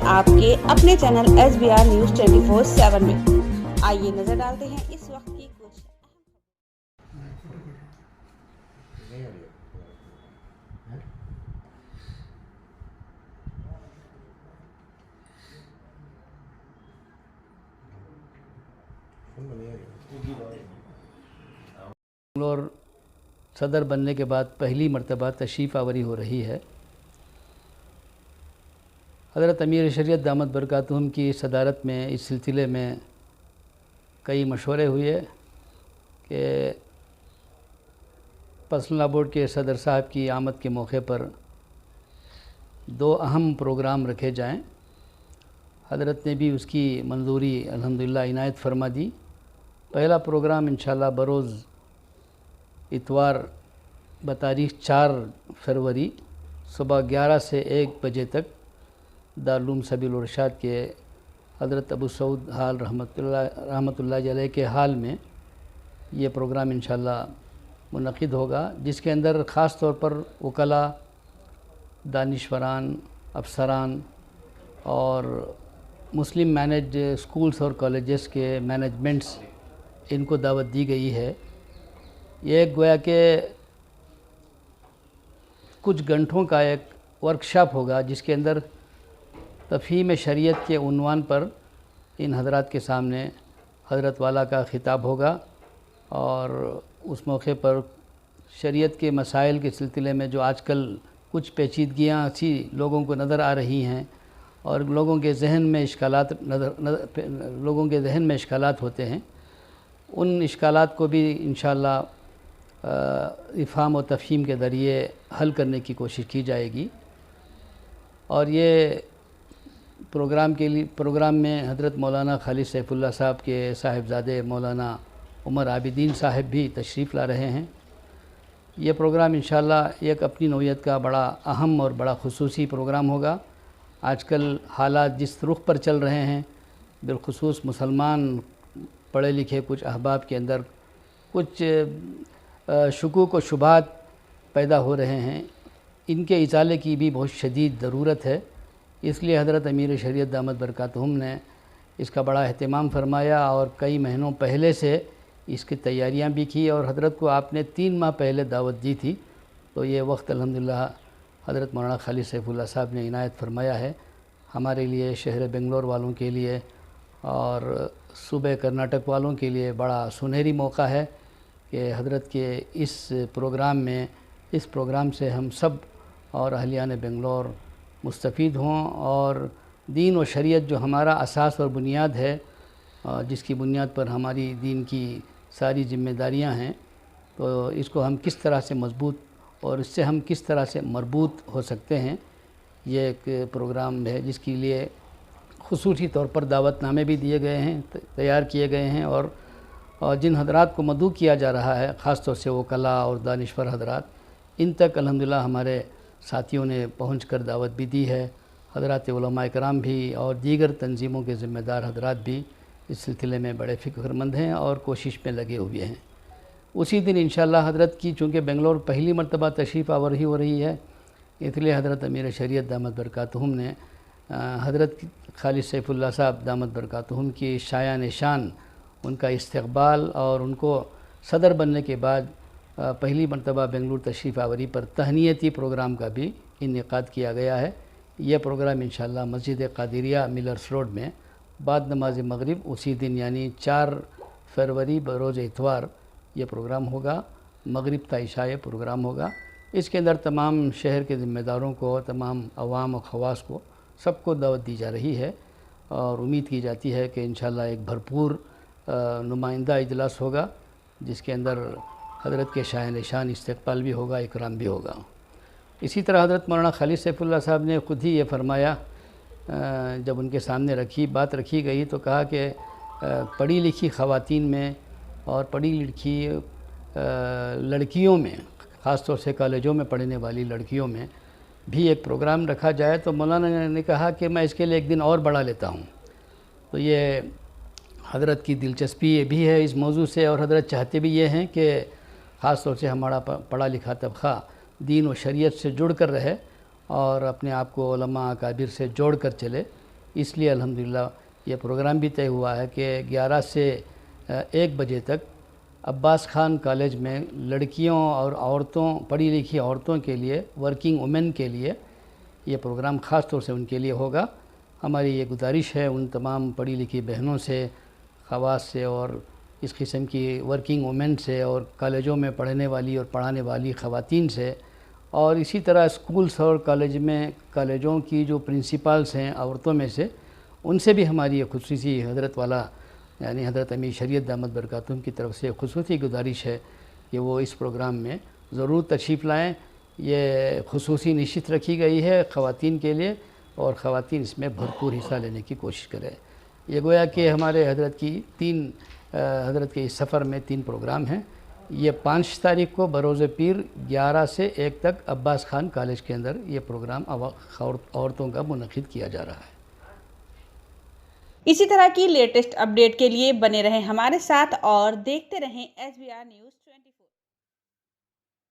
आपके अपने channel SBR news 24/7 में। आइए नजर डालते हैं इस वक्त की कुछ बेंगलोर सदर बनने के बाद पहली मर्तबा तशरीफ़ आवरी हो रही है। हज़रत अमीर शरीयत दामत बरकातुहुम की सदारत में इस सिलसिले में कई मशवरे हुए कि पर्सनल बोर्ड के सदर साहब की आमद के मौके पर दो अहम प्रोग्राम रखे जाएं। हज़रत ने भी उसकी मंजूरी अल्हम्दुलिल्लाह इनायत फरमा दी। पहला प्रोग्राम इंशाअल्लाह बरोज़ इतवार बतारीख़ 4 फरवरी सुबह 11 से 1 बजे तक दारुल उलूम सबील इरशाद के हज़रत अबू सऊद हाल रहमतुल्लाह अलैह के हाल में ये प्रोग्राम इंशाअल्लाह मुनक़िद होगा, जिसके अंदर ख़ास तौर पर वकला, दानिश्वरान, अफसरान और मुस्लिम मैनेज स्कूल्स और कॉलेजेस के मैनेजमेंट्स इनको दावत दी गई है। ये गोया के कुछ घंटों का एक वर्कशॉप होगा, जिसके अंदर तफ़हीम शरीयत के उन्वान पर इन हज़रात के सामने हज़रत वाला का ख़िताब होगा और उस मौके पर शरीयत के मसाइल के सिलसिले में जो आजकल कुछ पेचीदगियाँ सी लोगों को नज़र आ रही हैं और लोगों के जहन में इश्कालात होते हैं, उन इश्कालात को भी इंशाअल्लाह इफ़हाम और तफ़हीम के ज़रिए हल करने की कोशिश की जाएगी। और ये प्रोग्राम में हज़रत मौलाना खालिद सैफुल्लाह साहब के साहिबजादे मौलाना उमर आबिदीन साहब भी तशरीफ़ ला रहे हैं। ये प्रोग्राम इंशाअल्लाह एक अपनी नौइयत का बड़ा अहम और बड़ा खुसूसी प्रोग्राम होगा। आजकल हालात जिस रुख पर चल रहे हैं, बिलखुसूस मुसलमान पढ़े लिखे कुछ अहबाब के अंदर कुछ शुकूक व शुबहात पैदा हो रहे हैं, इनके इजाले की भी बहुत शदीद ज़रूरत है। इसलिए हज़रत अमीर शरीयत दामत बरकातुहुम ने इसका बड़ा अहतमाम फरमाया और कई महीनों पहले से इसकी तैयारियां भी की और हज़रत को आपने 3 माह पहले दावत दी थी। तो ये वक्त अल्हम्दुलिल्लाह हज़रत मौलाना खालिद सैफुल्लाह साहब ने इनायत फरमाया है हमारे लिए, शहर बेंगलोर वालों के लिए और सूबे कर्नाटक वालों के लिए बड़ा सुनहरी मौका है कि हज़रत के इस प्रोग्राम से हम सब और अहलियान बेंगलोर मुस्तफ़ीद हों और दीन व शरीयत जो हमारा असास और बुनियाद है, जिसकी बुनियाद पर हमारी दीन की सारी ज़िम्मेदारियां हैं, तो इसको हम किस तरह से मजबूत और इससे हम किस तरह से मरबूत हो सकते हैं, ये एक प्रोग्राम है जिसके लिए खुसूसी तौर पर दावतनामे भी दिए गए हैं, तैयार किए गए हैं और जिन हज़रात को मदऊ किया जा रहा है, ख़ास तौर से वकला और दानिश्वर हज़रात, इन तक अल्हम्दुलिल्लाह हमारे साथियों ने पहुँच कर दावत भी दी है। हज़रात उलमा इकराम भी और दीगर तंजीमों के ज़िम्मेदार हज़रात भी इस सिलसिले में बड़े फ़िक्रमंद हैं और कोशिश में लगे हुए हैं। उसी दिन इंशाअल्लाह हज़रत की चूँकि बेंगलोर पहली मरतबा तशरीफ़ आवरी हो रही है, इसलिए हज़रत अमीर शरीयत दामत बरकातुहुम ने हज़रत खालिद सैफुल्लाह साहब दामत बरकातुहुम की शायान शान उनका इस्तक़बाल और उनको सदर बनने के बाद पहली मरतबा बेंगलुरु तशरीफ़ आवरी पर तहनीती प्रोग्राम का भी इनेकाद किया गया है। यह प्रोग्राम इंशाअल्लाह मस्जिद कादिरिया मिलर्स रोड में बाद नमाज मगरिब उसी दिन यानी 4 फरवरी बरोज़ इतवार ये प्रोग्राम होगा। मगरिब ता इशा ये प्रोग्राम होगा। इसके अंदर तमाम शहर के ज़िम्मेदारों को, तमाम अवाम और ख़वास को, सबको दावत दी जा रही है और उम्मीद की जाती है कि इंशाअल्लाह एक भरपूर नुमाइंदा इजलास होगा, जिसके अंदर हज़रत के शायान शान इस्तक़बाल भी होगा, इकराम भी होगा। इसी तरह हज़रत मौलाना खालिद सैफुल्लाह साहब ने ख़ुद ही ये फरमाया, जब उनके सामने बात रखी गई तो कहा कि पढ़ी लिखी ख़वातीन में और पढ़ी लिखी लड़कियों में, ख़ास तौर से कॉलेजों में पढ़ने वाली लड़कियों में भी एक प्रोग्राम रखा जाए। तो मौलाना ने कहा कि मैं इसके लिए एक दिन और बढ़ा लेता हूँ। तो ये हज़रत की दिलचस्पी ये भी है इस मौजू से और हज़रत चाहते भी ये हैं कि ख़ास तौर से हमारा पढ़ा लिखा तबक़ा दीन व शरीयत से जुड़ कर रहे और अपने आप को उलमा अकाबिर से जोड़ कर चले। اس لیے الحمدللہ یہ پروگرام بھی طے ہوا ہے کہ 11 سے 1 بجے تک عباس خان کالج میں لڑکیوں اور عورتوں، پڑھی لکھی عورتوں کے لیے، ورکنگ وومن کے لیے یہ پروگرام خاص طور سے ان کے لیے ہوگا۔ ہماری یہ گزارش ہے ان تمام پڑھی لکھی بہنوں سے، خواص سے اور اس قسم کی ورکنگ وومن سے اور کالجوں میں پڑھنے والی اور پڑھانے والی خواتین سے، اور اسی طرح اسکولس اور کالجوں کی جو پرنسپلز ہیں عورتوں میں سے، ان سے بھی ہماری یہ خصوصی حضرت والا یعنی حضرت امیر شریعت دامت برکاتہم کی طرف سے خصوصی گزارش ہے کہ وہ اس پروگرام میں ضرور تشریف لائیں۔ یہ خصوصی نشست رکھی گئی ہے خواتین کے لیے اور خواتین اس میں بھرپور حصہ لینے کی کوشش کریں۔ یہ گویا کہ ہمارے حضرت کے اس سفر میں 3 پروگرام ہیں۔ یہ 5 تاریخ کو بروز پیر 11 سے 1 تک عباس خان کالج کے اندر یہ پروگرام عورتوں کا منعقد کیا جا رہا ہے۔ اسی طرح کی لیٹسٹ اپڈیٹ کے لیے بنے رہیں ہمارے ساتھ اور دیکھتے رہیں SBR News 24۔